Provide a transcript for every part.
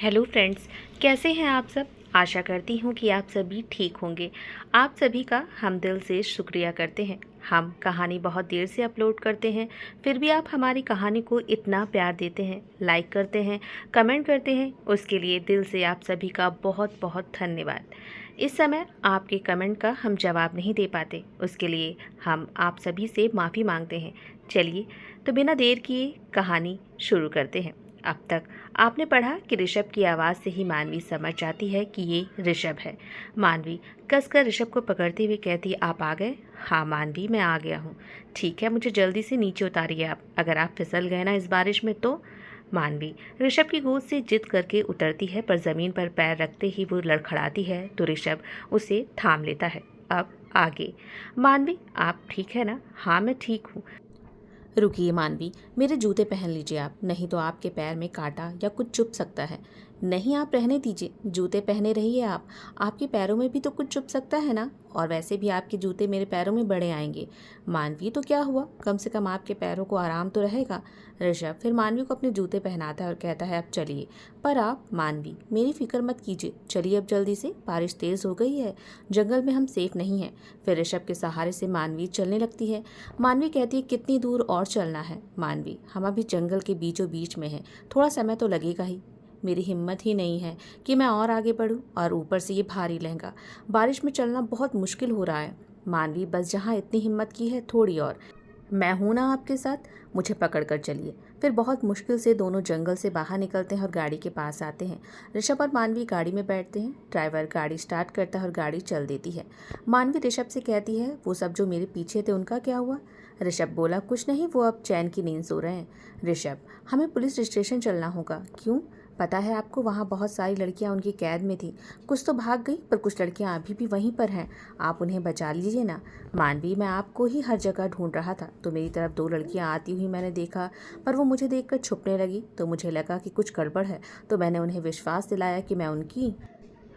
Hello friends, कैसे हैं आप सब। आशा करती हूँ कि आप सभी ठीक होंगे। आप सभी का हम दिल से शुक्रिया करते हैं। हम कहानी बहुत देर से अपलोड करते हैं, फिर भी आप हमारी कहानी को इतना प्यार देते हैं, लाइक करते हैं, कमेंट करते हैं। उसके लिए दिल से आप सभी का बहुत बहुत धन्यवाद। इस समय आपके कमेंट का हम जवाब नहीं दे पाते, उसके लिए हम आप सभी से माफ़ी मांगते हैं। चलिए तो बिना देर किए कहानी शुरू करते हैं। अब तक आपने पढ़ा कि ऋषभ की आवाज़ से ही मानवी समझ जाती है कि ये ऋषभ है। मानवी कसकर ऋषभ को पकड़ते हुए कहती है, आप आ गए। हाँ मानवी, मैं आ गया हूँ। ठीक है, मुझे जल्दी से नीचे उतारिए आप, अगर आप फिसल गए ना इस बारिश में तो। मानवी ऋषभ की गोद से जिद करके उतरती है, पर ज़मीन पर पैर रखते ही वो लड़खड़ाती है तो ऋषभ उसे थाम लेता है। अब आगे। मानवी आप ठीक है ना। हाँ मैं ठीक हूँ। रुकिए मानवी, मेरे जूते पहन लीजिए आप, नहीं तो आपके पैर में कांटा या कुछ चुभ सकता है। नहीं आप रहने दीजिए, जूते पहने रहिए आप। आपके पैरों में भी तो कुछ चुभ सकता है ना, और वैसे भी आपके जूते मेरे पैरों में बड़े आएंगे। मानवी तो क्या हुआ, कम से कम आपके पैरों को आराम तो रहेगा। ऋषभ फिर मानवी को अपने जूते पहनाता है और कहता है, अब चलिए। पर आप मानवी मेरी फिक्र मत कीजिए, चलिए अब जल्दी से, बारिश तेज़ हो गई है, जंगल में हम सेफ नहीं हैं। फिर ऋषभ के सहारे से मानवी चलने लगती है। मानवी कहती है, कितनी दूर और चलना है। मानवी, हम अभी जंगल के बीचों बीच में हैं, थोड़ा समय तो लगेगा ही। मेरी हिम्मत ही नहीं है कि मैं और आगे बढ़ूं, और ऊपर से ये भारी लहंगा, बारिश में चलना बहुत मुश्किल हो रहा है। मानवी, बस जहाँ इतनी हिम्मत की है थोड़ी और, मैं हूं ना आपके साथ, मुझे पकड़ कर चलिए। फिर बहुत मुश्किल से दोनों जंगल से बाहर निकलते हैं और गाड़ी के पास आते हैं। ऋषभ और मानवी गाड़ी में बैठते हैं। ड्राइवर गाड़ी स्टार्ट करता है और गाड़ी चल देती है। मानवी ऋषभ से कहती है, वो सब जो मेरे पीछे थे उनका क्या हुआ। ऋषभ बोला, कुछ नहीं, वो अब चैन की नींद सो रहे हैं। ऋषभ, हमें पुलिस स्टेशन चलना होगा। क्यों, पता है आपको, वहाँ बहुत सारी लड़कियाँ उनकी कैद में थी। कुछ तो भाग गई, पर कुछ लड़कियाँ अभी भी वहीं पर हैं। आप उन्हें बचा लीजिए ना। मानवी, मैं आपको ही हर जगह ढूंढ रहा था, तो मेरी तरफ दो लड़कियाँ आती हुई मैंने देखा, पर वो मुझे देखकर छुपने लगी, तो मुझे लगा कि कुछ गड़बड़ है, तो मैंने उन्हें विश्वास दिलाया कि मैं उनकी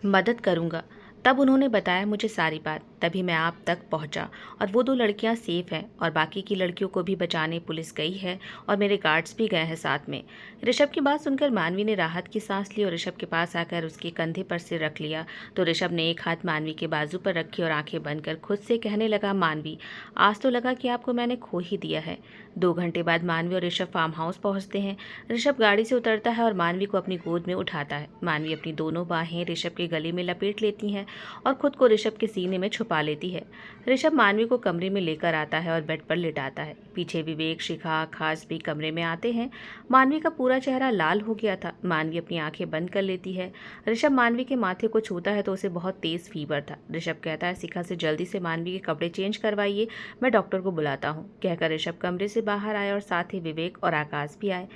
मदद करूंगा। तब उन्होंने बताया मुझे सारी बात, तभी मैं आप तक पहुंचा, और वो दो लड़कियां सेफ हैं, और बाकी की लड़कियों को भी बचाने पुलिस गई है, और मेरे गार्ड्स भी गए हैं साथ में। ऋषभ की बात सुनकर मानवी ने राहत की सांस ली और ऋषभ के पास आकर उसके कंधे पर सिर रख लिया। तो ऋषभ ने एक हाथ मानवी के बाजू पर रखी और आंखें बंद कर खुद से कहने लगा, मानवी आज तो लगा कि आपको मैंने खो ही दिया है। 2 घंटे बाद मानवी और ऋषभ फार्म हाउस पहुंचते हैं। ऋषभ गाड़ी से उतरता है और मानवी को अपनी गोद में उठाता है। मानवी अपनी दोनों बाहें ऋषभ के गले में लपेट लेती हैं और खुद को ऋषभ के सीने में छुपा लेती है। ऋषभ मानवी को कमरे में लेकर आता है और बेड पर लिटाता है। पीछे विवेक, शिखा, आकाश भी कमरे में आते हैं। मानवी का पूरा चेहरा लाल हो गया था। मानवी अपनी आंखें बंद कर लेती है। ऋषभ मानवी के माथे को छूता है तो उसे बहुत तेज फीवर था। ऋषभ कहता है, शिखा से जल्दी से मानवी के कपड़े चेंज करवाइए, मैं डॉक्टर को बुलाता हूँ। कहकर ऋषभ कमरे से बाहर आए और साथ ही विवेक और आकाश भी आए।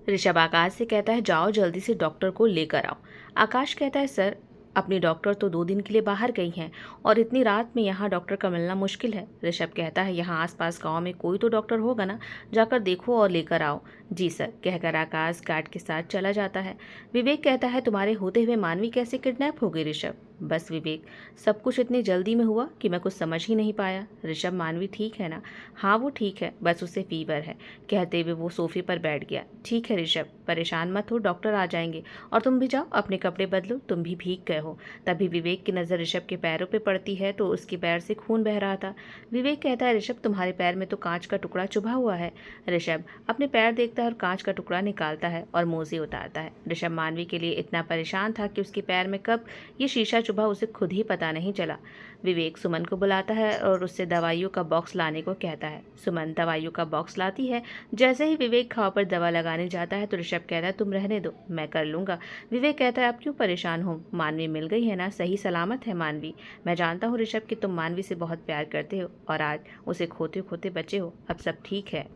ऋषभ आकाश से कहता है, जाओ जल्दी से डॉक्टर को लेकर आओ। आकाश कहता है, सर अपनी डॉक्टर तो 2 दिन के लिए बाहर गई हैं, और इतनी रात में यहाँ डॉक्टर का मिलना मुश्किल है। ऋषभ कहता है, यहाँ आसपास गांव में कोई तो डॉक्टर होगा ना, जाकर देखो और लेकर आओ। जी सर, कहकर आकाश गार्ड के साथ चला जाता है। विवेक कहता है, तुम्हारे होते हुए मानवी कैसे किडनैप हो गई ऋषभ। बस विवेक, सब कुछ इतनी जल्दी में हुआ कि मैं कुछ समझ ही नहीं पाया। ऋषभ, मानवी ठीक है ना। हाँ वो ठीक है, बस उसे फीवर है। कहते हुए वो सोफे पर बैठ गया। ठीक है ऋषभ, परेशान मत हो, डॉक्टर आ जाएंगे, और तुम भी जाओ अपने कपड़े बदलो, तुम भी भीग गए हो। तभी विवेक की नज़र ऋषभ के पैरों पे पड़ती है तो उसके पैर से खून बह रहा था। विवेक कहता है, ऋषभ तुम्हारे पैर में तो कांच का टुकड़ा चुभा हुआ है। ऋषभ अपने पैर देखता है और कांच का टुकड़ा निकालता है और मोजे उतारता है। ऋषभ मानवी के लिए इतना परेशान था कि उसके पैर में कब ये शीशा चुभा उसे खुद ही पता नहीं चला। विवेक सुमन को बुलाता है और उससे दवाइयों का बॉक्स लाने को कहता है। सुमन दवाइयों का बॉक्स लाती है। जैसे ही विवेक घाव पर दवा लगाने जाता है तो ऋषभ कहता है, तुम रहने दो, मैं कर लूँगा। विवेक कहता है, आप क्यों परेशान हो, मानवी मिल गई है ना, सही सलामत है मानवी। मैं जानता हूँ ऋषभ कि तुम मानवी से बहुत प्यार करते हो, और आज उसे खोते खोते बचे हो, अब सब ठीक है।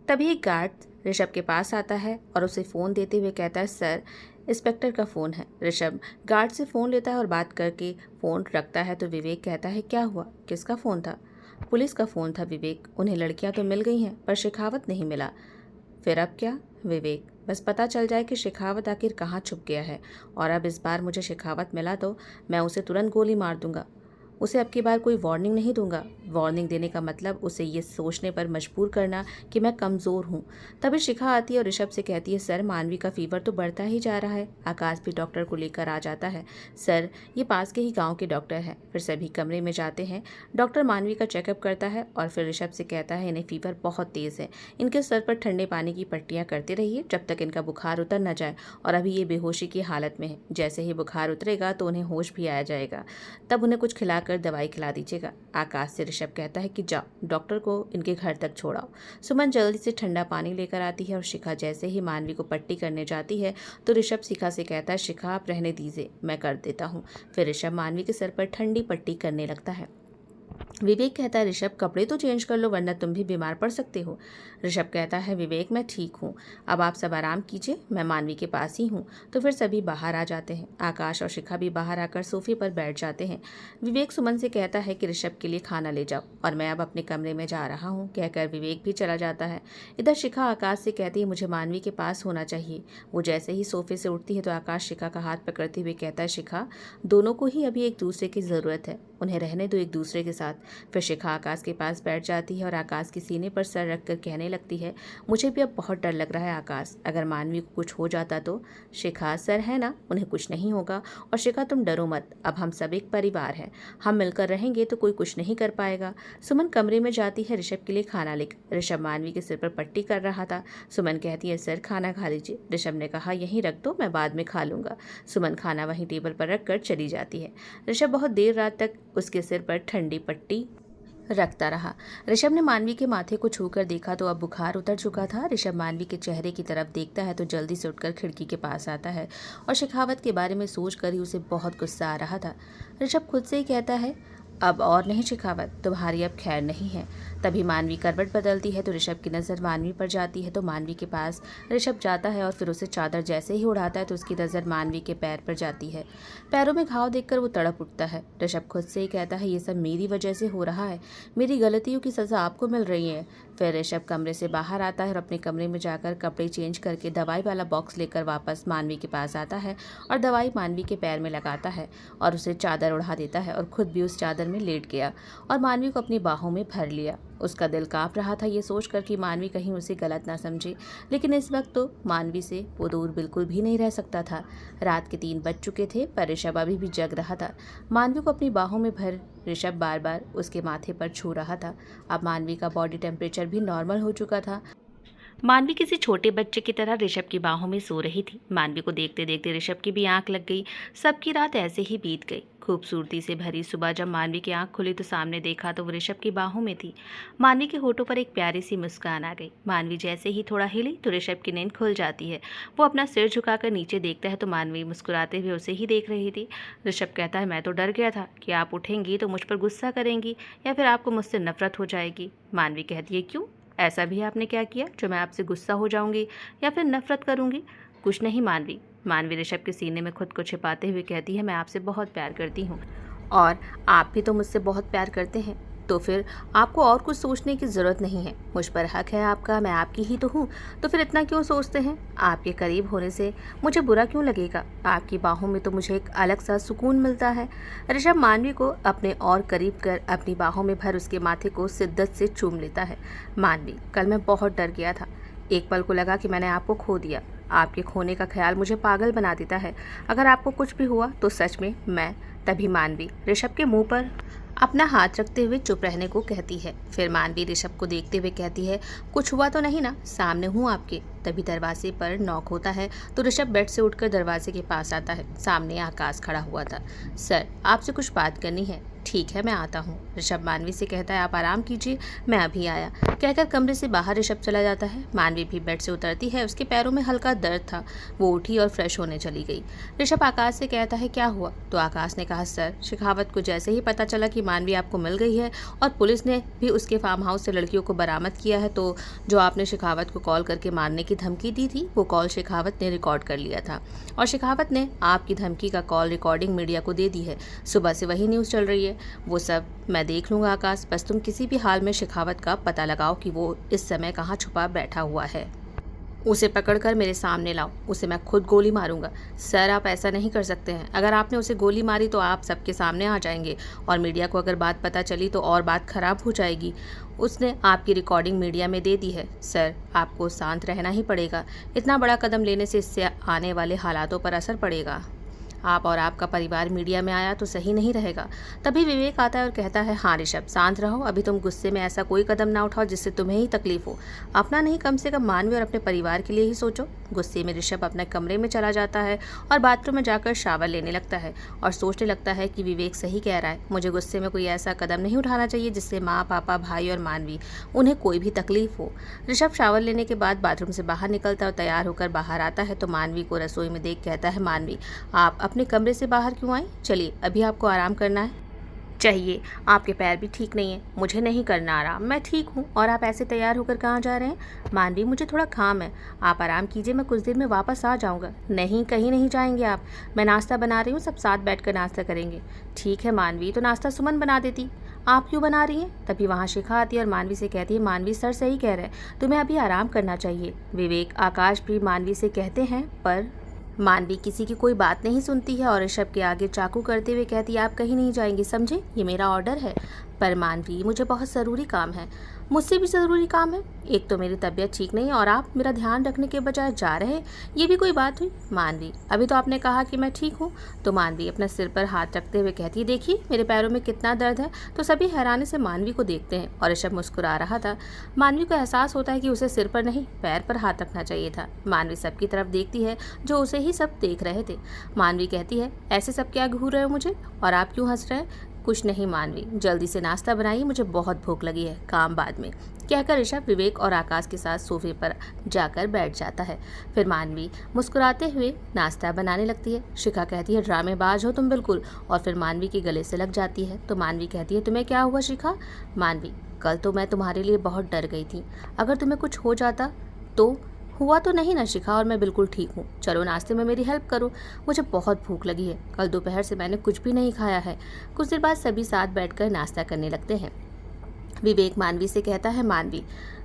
तभी एक गार्ड ऋषभ के पास आता है और उसे फ़ोन देते हुए कहता है, सर इंस्पेक्टर का फ़ोन है। ऋषभ गार्ड से फ़ोन लेता है और बात करके फ़ोन रखता है तो विवेक कहता है, क्या हुआ, किसका फ़ोन था। पुलिस का फ़ोन था विवेक, उन्हें लड़कियां तो मिल गई हैं पर शेखावत नहीं मिला। फिर अब क्या। विवेक, बस पता चल जाए कि शेखावत आखिर कहाँ छुप गया है, और अब इस बार मुझे शेखावत मिला तो मैं उसे तुरंत गोली मार दूंगा। उसे अब की बार कोई वार्निंग नहीं दूंगा। वार्निंग देने का मतलब उसे ये सोचने पर मजबूर करना कि मैं कमज़ोर हूँ। तभी शिखा आती है और ऋषभ से कहती है, सर मानवी का फीवर तो बढ़ता ही जा रहा है। आकाश भी डॉक्टर को लेकर आ जाता है। सर ये पास के ही गाँव के डॉक्टर हैं। फिर सभी कमरे में जाते हैं। डॉक्टर मानवी का चेकअप करता है और फिर ऋषभ से कहता है, इन्हें फीवर बहुत तेज़ है। इनके सर पर ठंडे पानी की पट्टियाँ करते रहिए जब तक इनका बुखार उतर न जाए, और अभी ये बेहोशी की हालत में है। जैसे ही बुखार उतरेगा तो उन्हें होश भी आ जाएगा, तब उन्हें कुछ खिलाकर दवाई खिला दीजिएगा। आकाश से ऋषभ कहता है कि जाओ डॉक्टर को इनके घर तक छोड़ाओ। सुमन जल्दी से ठंडा पानी लेकर आती है और शिखा जैसे ही मानवी को पट्टी करने जाती है तो ऋषभ शिखा से कहता है, शिखा आप रहने दीजिए, मैं कर देता हूँ। फिर ऋषभ मानवी के सर पर ठंडी पट्टी करने लगता है। विवेक कहता है, ऋषभ कपड़े तो चेंज कर लो वरना तुम भी बीमार पड़ सकते हो। ऋषभ कहता है, विवेक मैं ठीक हूँ, अब आप सब आराम कीजिए, मैं मानवी के पास ही हूँ। तो फिर सभी बाहर आ जाते हैं। आकाश और शिखा भी बाहर आकर सोफे पर बैठ जाते हैं। विवेक सुमन से कहता है कि ऋषभ के लिए खाना ले जाओ और मैं अब अपने कमरे में जा रहा हूँ, कहकर विवेक भी चला जाता है। इधर शिखा आकाश से कहती है, मुझे मानवी के पास होना चाहिए। वो जैसे ही सोफे से उठती है तो आकाश शिखा का हाथ पकड़ते हुए कहता है, शिखा दोनों को ही अभी एक दूसरे की ज़रूरत है, उन्हें रहने दो एक दूसरे के साथ। फिर शिखा आकाश के पास बैठ जाती है और आकाश के सीने पर सर रखकर कहने लगती है, मुझे भी अब बहुत डर लग रहा है आकाश, अगर मानवी को कुछ हो जाता तो। शिखा, सर है ना, उन्हें कुछ नहीं होगा। और शिखा तुम डरो मत, अब हम सब एक परिवार हैं, हम मिलकर रहेंगे तो कोई कुछ नहीं कर पाएगा। सुमन कमरे में जाती है ऋषभ के लिए खाना लेकर। ऋषभ मानवी के सिर पर पट्टी कर रहा था। सुमन कहती है, सर खाना खा लीजिए। ऋषभ ने कहा, यहीं रख दो, मैं बाद में खा लूँगा। सुमन खाना वहीं टेबल पर रख कर चली जाती है। ऋषभ बहुत देर रात तक उसके सिर पर ठंडी पट्टी रखता रहा। ऋषभ ने मानवी के माथे को छूकर देखा तो अब बुखार उतर चुका था। ऋषभ मानवी के चेहरे की तरफ देखता है तो जल्दी से उठकर खिड़की के पास आता है और शेखावत के बारे में सोचकर ही उसे बहुत गुस्सा आ रहा था। ऋषभ खुद से ही कहता है, अब और नहीं शेखावत, तुम्हारी अब खैर नहीं है। तभी मानवी करवट बदलती है तो ऋषभ की नज़र मानवी पर जाती है तो मानवी के पास ऋषभ जाता है और फिर उसे चादर जैसे ही उड़ाता है तो उसकी नज़र मानवी के पैर पर जाती है। पैरों में घाव देखकर वो तड़प उठता है। ऋषभ खुद से ही कहता है, ये सब मेरी वजह से हो रहा है, मेरी गलतियों की सज़ा आपको मिल रही है। फिर ऋषभ कमरे से बाहर आता है और अपने कमरे में जाकर कपड़े चेंज करके दवाई वाला बॉक्स लेकर वापस मानवी के पास आता है और दवाई मानवी के पैर में लगाता है और उसे चादर उड़ा देता है और खुद भी उस चादर में लेट गया और मानवी को अपनी बाहों में भर लिया। उसका दिल कांप रहा था ये सोचकर कि मानवी कहीं उसे गलत ना समझे, लेकिन इस वक्त तो मानवी से वो दूर बिल्कुल भी नहीं रह सकता था। रात के 3 बज चुके थे पर ऋषभ अभी भी जग रहा था। मानवी को अपनी बाहों में भर ऋषभ बार बार उसके माथे पर छू रहा था। अब मानवी का बॉडी टेम्परेचर भी नॉर्मल हो चुका था। मानवी किसी छोटे बच्चे की तरह ऋषभ की बाहों में सो रही थी। मानवी को देखते देखते ऋषभ की भी आंख लग गई। सबकी रात ऐसे ही बीत गई। खूबसूरती से भरी सुबह जब मानवी की आंख खुली तो सामने देखा तो वो ऋषभ की बाहों में थी। मानवी के होठों पर एक प्यारी सी मुस्कान आ गई। मानवी जैसे ही थोड़ा हिली तो ऋषभ की नींद खुल जाती है। वो अपना सिर झुकाकर नीचे देखता है तो मानवी मुस्कुराते हुए उसे ही देख रही थी। ऋषभ कहता है, मैं तो डर गया था कि आप उठेंगी तो मुझ पर गुस्सा करेंगी या फिर आपको मुझसे नफरत हो जाएगी। मानवी कहती है, क्यों, ऐसा भी आपने क्या किया जो मैं आपसे गुस्सा हो जाऊंगी या फिर नफरत करूंगी? कुछ नहीं मानवी। मानवी ऋषभ के सीने में खुद को छिपाते हुए कहती है, मैं आपसे बहुत प्यार करती हूँ और आप भी तो मुझसे बहुत प्यार करते हैं, तो फिर आपको और कुछ सोचने की ज़रूरत नहीं है। मुझ पर हक है आपका, मैं आपकी ही तो हूँ, तो फिर इतना क्यों सोचते हैं? आपके करीब होने से मुझे बुरा क्यों लगेगा? आपकी बाहों में तो मुझे एक अलग सा सुकून मिलता है। ऋषभ मानवी को अपने और करीब कर अपनी बाहों में भर उसके माथे को शिद्दत से चूम लेता है। मानवी, कल मैं बहुत डर गया था। एक पल को लगा कि मैंने आपको खो दिया। आपके खोने का ख्याल मुझे पागल बना देता है। अगर आपको कुछ भी हुआ तो सच में मैं। तभी मानवी ऋषभ के मुंह पर अपना हाथ रखते हुए चुप रहने को कहती है। फिर मानवी ऋषभ को देखते हुए कहती है, कुछ हुआ तो नहीं ना, सामने हूँ आपके। तभी दरवाजे पर नॉक होता है तो ऋषभ बेड से उठकर दरवाजे के पास आता है। सामने आकाश खड़ा हुआ था। सर, आपसे कुछ बात करनी है। ठीक है, मैं आता हूँ। ऋषभ मानवी से कहता है, आप आराम कीजिए, मैं अभी आया, कहकर कमरे से बाहर ऋषभ चला जाता है। मानवी भी बेड से उतरती है। उसके पैरों में हल्का दर्द था। वो उठी और फ्रेश होने चली गई। ऋषभ आकाश से कहता है, क्या हुआ? तो आकाश ने कहा, सर, शेखावत को जैसे ही पता चला कि मानवी आपको मिल गई है और पुलिस ने भी उसके फार्म हाउस से लड़कियों को बरामद किया है, तो जो आपने शेखावत को कॉल करके मारने की धमकी दी थी वो कॉल शेखावत ने रिकॉर्ड कर लिया था और शेखावत ने आपकी धमकी का कॉल रिकॉर्डिंग मीडिया को दे दी है। सुबह से वही न्यूज़ चल रही है। वो सब मैं देख लूँगा आकाश, बस तुम किसी भी हाल में शेखावत का पता लगाओ कि वो इस समय कहाँ छुपा बैठा हुआ है। उसे पकड़कर मेरे सामने लाओ, उसे मैं खुद गोली मारूंगा। सर, आप ऐसा नहीं कर सकते हैं। अगर आपने उसे गोली मारी तो आप सबके सामने आ जाएंगे और मीडिया को अगर बात पता चली तो और बात खराब हो जाएगी। उसने आपकी रिकॉर्डिंग मीडिया में दे दी है। सर, आपको शांत रहना ही पड़ेगा। इतना बड़ा कदम लेने से इससे आने वाले हालातों पर असर पड़ेगा। आप और आपका परिवार मीडिया में आया तो सही नहीं रहेगा। तभी विवेक आता है और कहता है, हाँ ऋषभ, शांत रहो। अभी तुम गुस्से में ऐसा कोई कदम ना उठाओ जिससे तुम्हें ही तकलीफ हो। अपना नहीं, कम से कम मानवी और अपने परिवार के लिए ही सोचो। गुस्से में ऋषभ अपने कमरे में चला जाता है और बाथरूम में जाकर शावर लेने लगता है और सोचने लगता है कि विवेक सही कह रहा है। मुझे गुस्से में कोई ऐसा कदम नहीं उठाना चाहिए जिससे माँ, पापा, भाई और मानवी, उन्हें कोई भी तकलीफ हो। ऋषभ शावर लेने के बाद बाथरूम से बाहर निकलता और तैयार होकर बाहर आता है तो मानवी को रसोई में देख कहता है, मानवी, आप अपने कमरे से बाहर क्यों आई? चलिए, अभी आपको आराम करना चाहिए। आपके पैर भी ठीक नहीं है। मुझे नहीं करना आराम, मैं ठीक हूँ। और आप ऐसे तैयार होकर कहाँ जा रहे हैं? मानवी, मुझे थोड़ा काम है, आप आराम कीजिए, मैं कुछ देर में वापस आ जाऊँगा। नहीं, कहीं नहीं जाएंगे आप। मैं नाश्ता बना रही हूँ, सब साथ बैठकर नाश्ता करेंगे। ठीक है मानवी, तो नाश्ता सुमन बना देती। आप क्यों बना रही हैं? तभी वहाँ शिखा आती है और मानवी से कहती है, मानवी, सर सही कह रहे हैं, तुम्हें अभी आराम करना चाहिए। विवेक, आकाश भी मानवी से कहते हैं, पर मानवी किसी की कोई बात नहीं सुनती है और ऋषभ के आगे चाकू करते हुए कहती है, आप कहीं नहीं जाएंगे, समझे? ये मेरा ऑर्डर है। पर मानवी, मुझे बहुत ज़रूरी काम है। मुझसे भी ज़रूरी काम है? एक तो मेरी तबीयत ठीक नहीं है और आप मेरा ध्यान रखने के बजाय जा रहे हैं, ये भी कोई बात हुई? मानवी, अभी तो आपने कहा कि मैं ठीक हूँ। तो मानवी अपने सिर पर हाथ रखते हुए कहती है, देखिए मेरे पैरों में कितना दर्द है। तो सभी हैरानी से मानवी को देखते हैं और ऋषभ मुस्कुरा रहा था। मानवी को एहसास होता है कि उसे सिर पर नहीं, पैर पर हाथ रखना चाहिए था। मानवी सबकी तरफ देखती है जो उसे ही सब देख रहे थे। मानवी कहती है, ऐसे सब क्या घूर रहे हो मुझे, और आप क्यों हंस रहे हैं? कुछ नहीं मानवी, जल्दी से नाश्ता बनाइए, मुझे बहुत भूख लगी है, काम बाद में। कहकर ऋषभ विवेक और आकाश के साथ सोफे पर जाकर बैठ जाता है। फिर मानवी मुस्कुराते हुए नाश्ता बनाने लगती है। शिखा कहती है, ड्रामेबाज हो तुम बिल्कुल, और फिर मानवी के गले से लग जाती है। तो मानवी कहती है, तुम्हें क्या हुआ शिखा? मानवी, कल तो मैं तुम्हारे लिए बहुत डर गई थी, अगर तुम्हें कुछ हो जाता तो। हुआ तो नहीं ना शिखा, और मैं बिल्कुल ठीक हूँ। चलो नाश्ते में मेरी हेल्प करो, मुझे बहुत भूख लगी है, कल दोपहर से मैंने कुछ भी नहीं खाया है। कुछ देर बाद सभी साथ बैठकर नाश्ता करने लगते हैं। विवेक मानवी से कहता है, मानवी,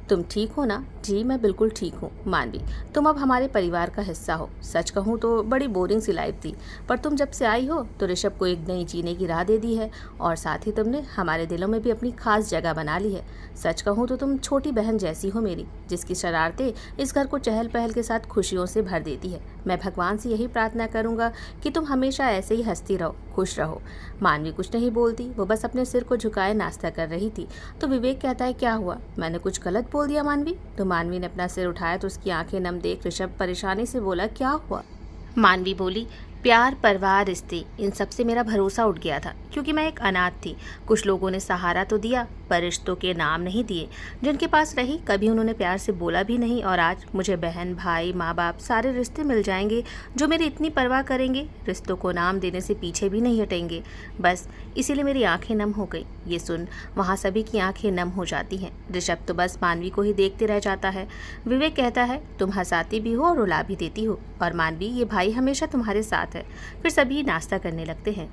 तुम ठीक हो ना? जी मैं बिल्कुल ठीक हूँ। मानवी, तुम अब हमारे परिवार का हिस्सा हो। सच कहूँ तो बड़ी बोरिंग सी लाइफ थी, पर तुम जब से आई हो तो ऋषभ को एक नई जीने की राह दे दी है और साथ ही तुमने हमारे दिलों में भी अपनी खास जगह बना ली है। सच कहूँ तो तुम छोटी बहन जैसी हो मेरी, जिसकी शरारतें इस घर को चहल पहल के साथ खुशियों से भर देती है। मैं भगवान से यही प्रार्थना करूँगा कि तुम हमेशा ऐसे ही हंसती रहो, खुश रहो। मानवी कुछ नहीं बोलती, वो बस अपने सिर को झुकाए नाश्ता कर रही थी। तो विवेक कहता है, क्या हुआ, मैंने कुछ गलत बोल दिया मानवी? तो मानवी ने अपना सिर उठाया तो उसकी आंखें नम देख ऋषभ परेशानी से बोला, क्या हुआ? मानवी बोली, प्यार, परिवार, रिश्ते, इन सब से मेरा भरोसा उठ गया था, क्योंकि मैं एक अनाथ थी। कुछ लोगों ने सहारा तो दिया पर रिश्तों के नाम नहीं दिए। जिनके पास रही कभी उन्होंने प्यार से बोला भी नहीं, और आज मुझे बहन, भाई, माँ बाप, सारे रिश्ते मिल जाएंगे जो मेरी इतनी परवाह करेंगे, रिश्तों को नाम देने से पीछे भी नहीं हटेंगे। बस इसीलिए मेरी आंखें नम हो गई। ये सुन वहाँ सभी की आंखें नम हो जाती हैं। ऋषभ तो बस मानवी को ही देखते रह जाता है। विवेक कहता है, तुम हंसाती भी हो और रुला भी देती हो, और मानवी ये भाई हमेशा तुम्हारे साथ है। फिर सभी नाश्ता करने लगते हैं।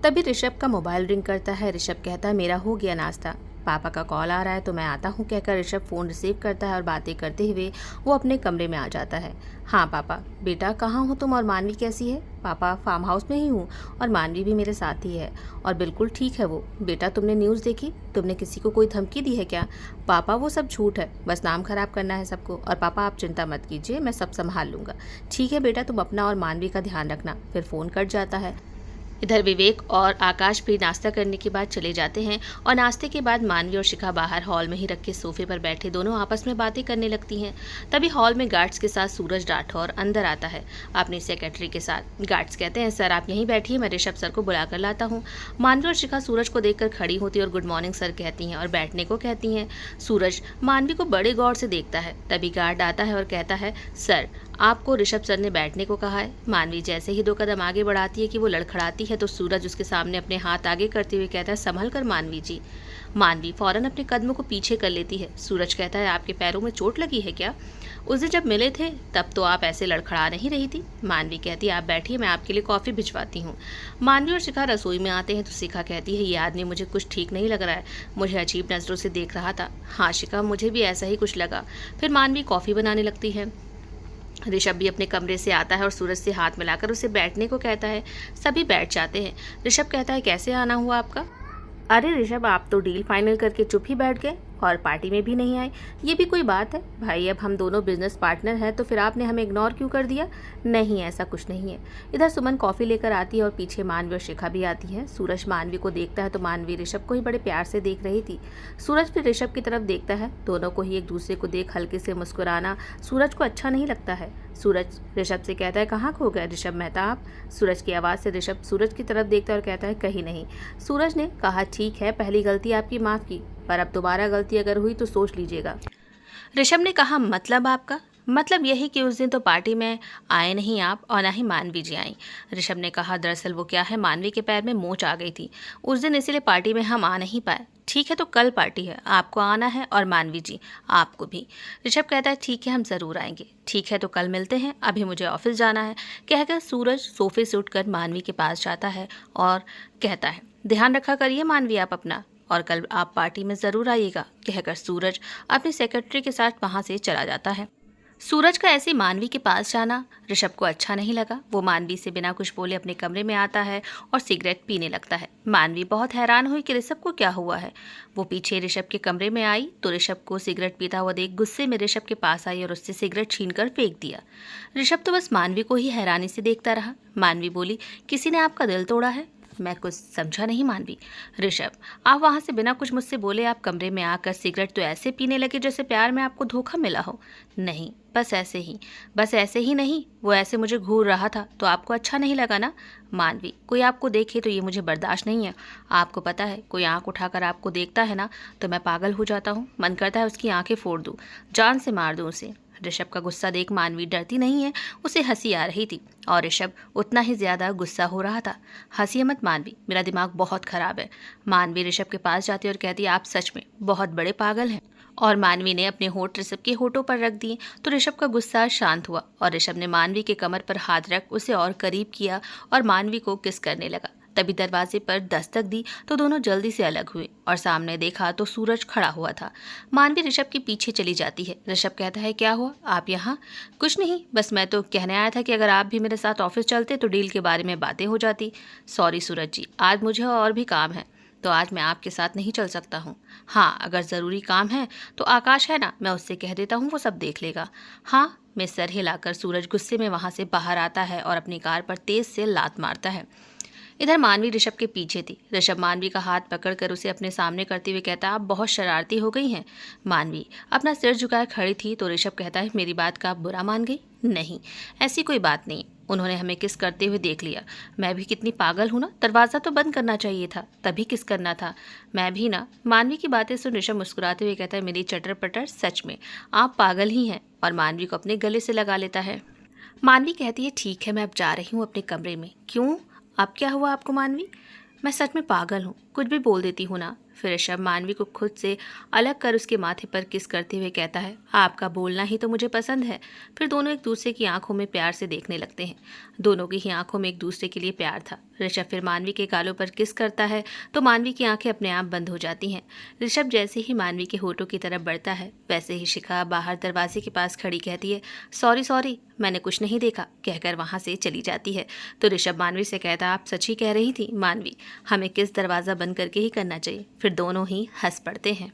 तभी ऋषभ का मोबाइल रिंग करता है। ऋषभ कहता है, मेरा हो गया नाश्ता, पापा का कॉल आ रहा है तो मैं आता हूँ, कहकर ऋषभ फ़ोन रिसीव करता है और बातें करते हुए वो अपने कमरे में आ जाता है। हाँ पापा। बेटा कहाँ हो तुम, और मानवी कैसी है? पापा फार्म हाउस में ही हूँ और मानवी भी मेरे साथ ही है और बिल्कुल ठीक है वो। बेटा तुमने न्यूज़ देखी, तुमने किसी को कोई धमकी दी है क्या? पापा वो सब झूठ है, बस नाम खराब करना है सबको, और पापा आप चिंता मत कीजिए, मैं सब संभाल लूँगा। ठीक है बेटा, तुम अपना और मानवी का ध्यान रखना। फिर फ़ोन कट जाता है। इधर विवेक और आकाश भी नाश्ता करने के बाद चले जाते हैं और नाश्ते के बाद मानवी और शिखा बाहर हॉल में ही रखे सोफे पर बैठे दोनों आपस में बातें करने लगती हैं। तभी हॉल में गार्ड्स के साथ सूरज राठौर अंदर आता है अपनी सेक्रेटरी के साथ। गार्ड्स कहते हैं, सर आप यहीं बैठिए, मैं ऋषभ सर को बुला कर लाता हूँ। मानवी और शिखा सूरज को देखकर खड़ी होती और गुड मॉर्निंग सर कहती हैं और बैठने को कहती हैं। सूरज मानवी को बड़े गौर से देखता है। तभी गार्ड आता है और कहता है, सर आपको ऋषभ सर ने बैठने को कहा है। मानवी जैसे ही 2 कदम आगे बढ़ाती है कि वो लड़खड़ाती है तो सूरज उसके सामने अपने हाथ आगे करते हुए कहता है, संभल कर मानवी जी। मानवी फौरन अपने कदमों को पीछे कर लेती है। सूरज कहता है, आपके पैरों में चोट लगी है क्या? उस दिन जब मिले थे तब तो आप ऐसे लड़खड़ा नहीं रही थी। मानवी कहती है आप बैठिए, मैं आपके लिए कॉफ़ी भिजवाती हूँ। मानवी और शिखा रसोई में आते हैं तो शिखा कहती है ये आदमी मुझे कुछ ठीक नहीं लग रहा है, मुझे अजीब नज़रों से देख रहा था। हाँ शिखा, मुझे भी ऐसा ही कुछ लगा। फिर मानवी कॉफ़ी बनाने लगती है। ऋषभ भी अपने कमरे से आता है और सूरज से हाथ मिलाकर उसे बैठने को कहता है। सभी बैठ जाते हैं। ऋषभ कहता है कैसे आना हुआ आपका? अरे ऋषभ, आप तो डील फाइनल करके चुप ही बैठ गए और पार्टी में भी नहीं आए। ये भी कोई बात है भाई, अब हम दोनों बिजनेस पार्टनर हैं तो फिर आपने हमें इग्नोर क्यों कर दिया? नहीं, ऐसा कुछ नहीं है। इधर सुमन कॉफ़ी लेकर आती है और पीछे मानवी और शिखा भी आती है। सूरज मानवी को देखता है तो मानवी ऋषभ को ही बड़े प्यार से देख रही थी। सूरज फिर ऋषभ की तरफ देखता है। दोनों को ही एक दूसरे को देख हल्के से मुस्कुराना सूरज को अच्छा नहीं लगता है। सूरज ऋषभ से कहता है कहाँ खो गए ऋषभ मेहता आप? सूरज की आवाज़ से ऋषभ सूरज की तरफ देखता है और कहता है कहीं नहीं। सूरज ने कहा ठीक है, पहली गलती आपकी माफ़ की, पर अब दोबारा गलती अगर हुई तो सोच लीजिएगा। ऋषभ ने कहा मतलब आपका? मतलब यही कि उस दिन तो पार्टी में आए नहीं आप और ना ही मानवी जी आई। ऋषभ ने कहा दरअसल वो क्या है, मानवी के पैर में मोच आ गई थी उस दिन, इसीलिए पार्टी में हम आ नहीं पाए। ठीक है तो कल पार्टी है, आपको आना है और मानवी जी आपको भी। ऋषभ कहता है ठीक है, हम ज़रूर आएंगे। ठीक है तो कल मिलते हैं, अभी मुझे ऑफिस जाना है। कहकर सूरज सोफे से उठकर मानवी के पास जाता है और कहता है ध्यान रखा करिए मानवी आप अपना, और कल आप पार्टी में ज़रूर आइएगा। कहकर सूरज अपनी सेक्रेटरी के साथ वहाँ से चला जाता है। सूरज का ऐसे मानवी के पास जाना ऋषभ को अच्छा नहीं लगा। वो मानवी से बिना कुछ बोले अपने कमरे में आता है और सिगरेट पीने लगता है। मानवी बहुत हैरान हुई कि ऋषभ को क्या हुआ है। वो पीछे ऋषभ के कमरे में आई तो ऋषभ को सिगरेट पीता हुआ देख गुस्से में ऋषभ के पास आई और उससे सिगरेट छीनकर फेंक दिया। ऋषभ तो बस मानवी को ही हैरानी से देखता रहा। मानवी बोली किसी ने आपका दिल तोड़ा है? मैं कुछ समझा नहीं मानवी। ऋषभ, आप वहाँ से बिना कुछ मुझसे बोले आप कमरे में आकर सिगरेट तो ऐसे पीने लगे जैसे प्यार में आपको धोखा मिला हो। नहीं, बस ऐसे ही। बस ऐसे ही नहीं, वो ऐसे मुझे घूर रहा था तो आपको अच्छा नहीं लगा ना? मानवी, कोई आपको देखे तो ये मुझे बर्दाश्त नहीं है। आपको पता है कोई आंख उठाकर आपको देखता है ना तो मैं पागल हो जाता हूँ, मन करता है उसकी आंखें फोड़ दूँ, जान से मार दूँ उसे। ऋषभ का गुस्सा देख मानवी डरती नहीं है, उसे हंसी आ रही थी और ऋषभ उतना ही ज़्यादा गुस्सा हो रहा था। हंसिए मत मानवी, मेरा दिमाग बहुत ख़राब है। मानवी ऋषभ के पास जाती है और कहती है आप सच में बहुत बड़े पागल हैं। और मानवी ने अपने होंठ ऋषभ के होठों पर रख दिए तो ऋषभ का गुस्सा शांत हुआ और ऋषभ ने मानवी के कमर पर हाथ रख उसे और करीब किया और मानवी को किस करने लगा। तभी दरवाजे पर दस्तक दी तो दोनों जल्दी से अलग हुए और सामने देखा तो सूरज खड़ा हुआ था। मानवी ऋषभ के पीछे चली जाती है। ऋषभ कहता है क्या हुआ, आप यहाँ? कुछ नहीं, बस मैं तो कहने आया था कि अगर आप भी मेरे साथ ऑफिस चलते तो डील के बारे में बातें हो जाती। सॉरी सूरज जी, आज मुझे और भी काम है तो आज मैं आपके साथ नहीं चल सकता हूँ। हाँ, अगर ज़रूरी काम है तो आकाश है ना, मैं उससे कह देता हूँ, वो सब देख लेगा। हाँ, मैं सर हिलाकर सूरज गुस्से में वहाँ से बाहर आता है और अपनी कार पर तेज़ से लात मारता है। इधर मानवी ऋषभ के पीछे थी। ऋषभ मानवी का हाथ पकड़कर उसे अपने सामने करते हुए कहता आप बहुत शरारती हो गई हैं। मानवी अपना सिर झुकाए खड़ी थी तो ऋषभ कहता है मेरी बात का आप बुरा मान गई? नहीं, ऐसी कोई बात नहीं, उन्होंने हमें किस करते हुए देख लिया। मैं भी कितनी पागल हूँ ना, दरवाज़ा तो बंद करना चाहिए था, तभी किस करना था। मैं भी ना। मानवी की बातें सुन ऋषभ मुस्कुराते हुए कहता है मेरी चटर पटर, सच में आप पागल ही हैं, और मानवी को अपने गले से लगा लेता है। मानवी कहती है ठीक है, मैं अब जा रही हूँ अपने कमरे में। क्यों, अब क्या हुआ आपको मानवी? मैं सच में पागल हूँ, कुछ भी बोल देती हूँ ना। फिर ऋषभ मानवी को खुद से अलग कर उसके माथे पर किस करते हुए कहता है आपका बोलना ही तो मुझे पसंद है। फिर दोनों एक दूसरे की आंखों में प्यार से देखने लगते हैं। दोनों की ही आंखों में एक दूसरे के लिए प्यार था। ऋषभ फिर मानवी के गालों पर किस करता है तो मानवी की आंखें अपने आप बंद हो जाती हैं। ऋषभ जैसे ही मानवी के होठों की तरफ बढ़ता है वैसे ही शिखा बाहर दरवाजे के पास खड़ी कहती है सॉरी सॉरी, मैंने कुछ नहीं देखा, कहकर वहाँ से चली जाती है। तो ऋषभ मानवी से कहता आप सच ही कह रही थी मानवी, हमें किस दरवाज़ा बंद करके ही करना चाहिए। फिर दोनों ही हंस पड़ते हैं।